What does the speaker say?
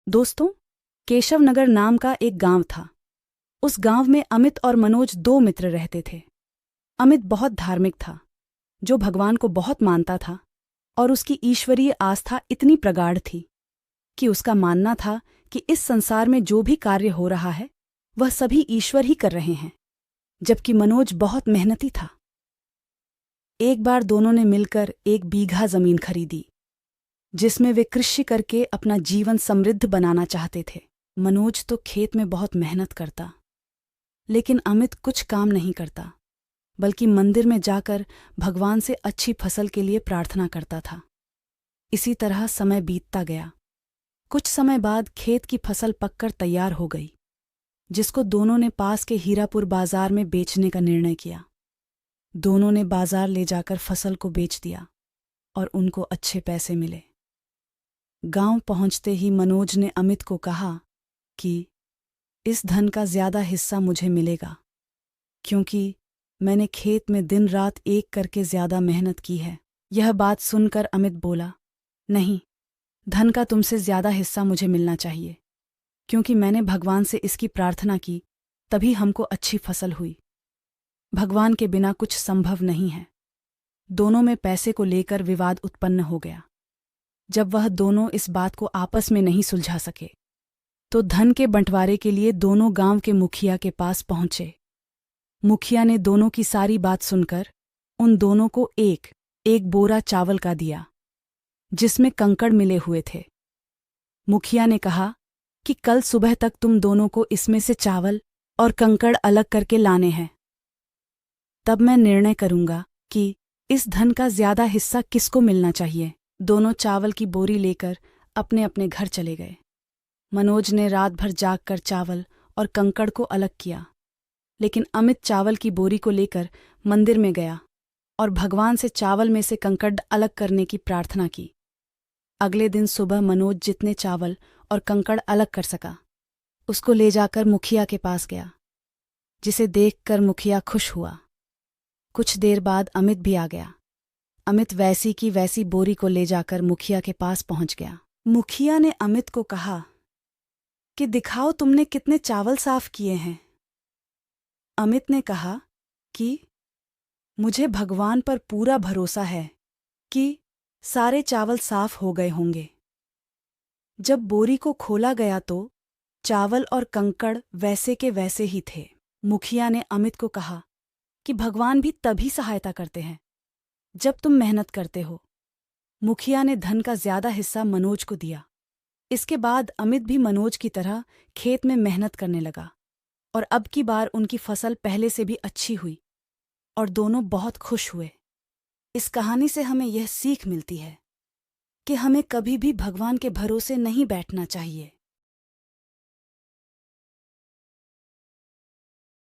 दोस्तों, केशवनगर नाम का एक गांव था। उस गांव में अमित और मनोज दो मित्र रहते थे। अमित बहुत धार्मिक था, जो भगवान को बहुत मानता था, और उसकी ईश्वरीय आस्था इतनी प्रगाढ़ थी कि उसका मानना था कि इस संसार में जो भी कार्य हो रहा है वह सभी ईश्वर ही कर रहे हैं। जबकि मनोज बहुत मेहनती था। एक बार दोनों ने मिलकर 1 बीघा जमीन खरीदी, जिसमें वे कृषि करके अपना जीवन समृद्ध बनाना चाहते थे। मनोज तो खेत में बहुत मेहनत करता, लेकिन अमित कुछ काम नहीं करता, बल्कि मंदिर में जाकर भगवान से अच्छी फसल के लिए प्रार्थना करता था। इसी तरह समय बीतता गया। कुछ समय बाद खेत की फसल पककर तैयार हो गई, जिसको दोनों ने पास के हीरापुर बाजार में बेचने का निर्णय किया। दोनों ने बाजार ले जाकर फसल को बेच दिया और उनको अच्छे पैसे मिले। गांव पहुंचते ही मनोज ने अमित को कहा कि इस धन का ज्यादा हिस्सा मुझे मिलेगा, क्योंकि मैंने खेत में दिन रात एक करके ज्यादा मेहनत की है। यह बात सुनकर अमित बोला, नहीं, धन का तुमसे ज्यादा हिस्सा मुझे मिलना चाहिए, क्योंकि मैंने भगवान से इसकी प्रार्थना की, तभी हमको अच्छी फसल हुई। भगवान के बिना कुछ संभव नहीं है। दोनों में पैसे को लेकर विवाद उत्पन्न हो गया। जब वह दोनों इस बात को आपस में नहीं सुलझा सके, तो धन के बंटवारे के लिए दोनों गांव के मुखिया के पास पहुंचे। मुखिया ने दोनों की सारी बात सुनकर उन दोनों को एक एक बोरा चावल का दिया, जिसमें कंकड़ मिले हुए थे। मुखिया ने कहा कि कल सुबह तक तुम दोनों को इसमें से चावल और कंकड़ अलग करके लाने हैं। तब मैं निर्णय करूंगा कि इस धन का ज्यादा हिस्सा किसको मिलना चाहिए। दोनों चावल की बोरी लेकर अपने अपने घर चले गए। मनोज ने रात भर जागकर चावल और कंकड़ को अलग किया, लेकिन अमित चावल की बोरी को लेकर मंदिर में गया और भगवान से चावल में से कंकड़ अलग करने की प्रार्थना की। अगले दिन सुबह मनोज जितने चावल और कंकड़ अलग कर सका, उसको ले जाकर मुखिया के पास गया, जिसे देखकर मुखिया खुश हुआ। कुछ देर बाद अमित भी आ गया। अमित वैसी की वैसी बोरी को ले जाकर मुखिया के पास पहुंच गया। मुखिया ने अमित को कहा कि दिखाओ तुमने कितने चावल साफ किए हैं। अमित ने कहा कि मुझे भगवान पर पूरा भरोसा है कि सारे चावल साफ हो गए होंगे। जब बोरी को खोला गया तो चावल और कंकड़ वैसे के वैसे ही थे। मुखिया ने अमित को कहा कि भगवान भी तभी सहायता करते हैं जब तुम मेहनत करते हो। मुखिया ने धन का ज्यादा हिस्सा मनोज को दिया। इसके बाद अमित भी मनोज की तरह खेत में मेहनत करने लगा, और अब की बार उनकी फसल पहले से भी अच्छी हुई और दोनों बहुत खुश हुए। इस कहानी से हमें यह सीख मिलती है कि हमें कभी भी भगवान के भरोसे नहीं बैठना चाहिए।